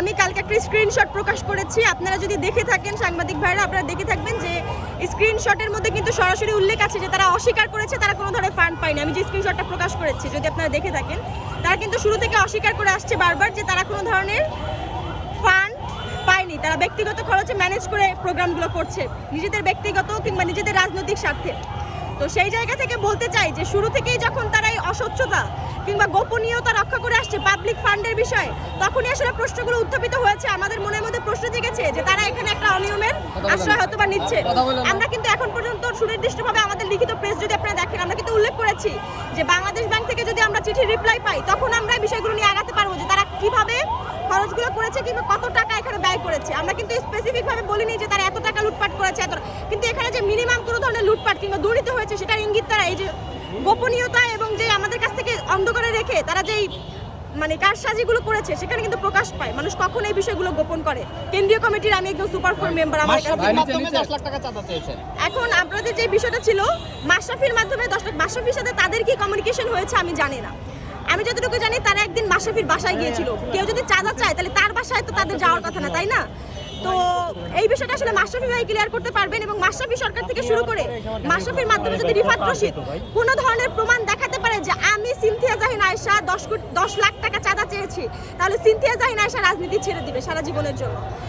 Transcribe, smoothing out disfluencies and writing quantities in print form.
আমি কালকে একটা স্ক্রিনশট প্রকাশ করেছি, আপনারা যদি দেখে থাকেন সাংবাদিক ভাইরা, আপনারা দেখে থাকবেন যে স্ক্রিনশটের মধ্যে কিন্তু সরাসরি উল্লেখ আছে যে তারা অস্বীকার করেছে তারা কোনো ধরনের ফান্ড পায়নি। আমি যে স্ক্রিনশটটা প্রকাশ করেছি, যদি আপনারা দেখে থাকেন, তারা কিন্তু শুরু থেকে অস্বীকার করে আসছে বারবার যে তারা কোনো ধরনের ফান্ড পায়নি। তারা ব্যক্তিগত খরচে ম্যানেজ করে প্রোগ্রামগুলো করছে নিজেদের ব্যক্তিগত কিংবা নিজেদের রাজনৈতিক স্বার্থে। তো সেই জায়গা থেকে বলতে চাই যে শুরু থেকেই যখন তারা এই অস্বচ্ছতা কিংবা গোপনীয়তা রক্ষা করে আসছে পাবলিক ফান্ডের বিষয়ে, তখনই আসলে প্রশ্নগুলো উত্থাপিত হয়েছে। আমাদের মনের মধ্যে প্রশ্ন জেগেছে যে তারা এখানে একটা অনিয়মের আশ্রয় হয়তো বা নিচ্ছে। আমরা কিন্তু এখন পর্যন্ত সুনির্দিষ্টভাবে আমাদের লিখিত প্রেস যদি আপনারা দেখেন, আমরা কিন্তু উল্লেখ করেছি যে বাংলাদেশ ব্যাংক থেকে যদি আমরা চিঠির রিপ্লাই পাই, তখন আমরা এই বিষয়গুলো নিয়ে আগাতে পারবো যে তারা কিভাবে খরচগুলো করেছে কিংবা কত টাকা এখানে ব্যয় করেছে। আমরা কিন্তু স্পেসিফিক ভাবে বলিনি যে তারা এত টাকা লুটপাট করেছে এত, কিন্তু এখানে যে মিনিমাম কোনো ধরনের লুটপাট কিংবা দুর্নীতি হয়েছে সেটার ইঙ্গিত তারা এই যে গোপনীয়তা এবং যে আমাদের কাছ থেকে অন্ধকারে রেখে তারা যেই মানে কারসাজিগুলো করেছে সেখানে কিন্তু প্রকাশ পায়। মানুষ কখন এই বিষয়গুলো গোপন করে? কেন্দ্রীয় কমিটির আমি একদম সুপার ফোর মেম্বার, আমার কাছে 10 লাখ টাকা চাঁদা চেয়েছেন। এখন আপনাদের যে বিষয়টা ছিল মাশরাফির মাধ্যমে 10 লাখ, মাশরাফির সাথে তাদের কি কমিউনিকেশন হয়েছে আমি জানি না। আমি যতটুকু জানি তারা একদিন মাশরাফির বাসায় গিয়েছিল। কেউ যদি চাঁদা চায় তাহলে তার বাসায় তো তাদের যাওয়ার কথা না, তাই না? তো এই বিষয়টা আসলে মাশরাফি ভাই ক্লিয়ার করতে পারবেন, এবং মাশরাফি সরকার থেকে শুরু করে মাশরাফির মাধ্যমে যদি রিফাত রশিদ কোনো ধরনের প্রমাণ দেখাতে পারে যে আমি সিনথিয়া জাহিন আয়েশা 10 লাখ টাকা চাঁদা চেয়েছি, তাহলে সিনথিয়া জাহিন আয়েশা রাজনীতি ছেড়ে দিবে সারা জীবনের জন্য।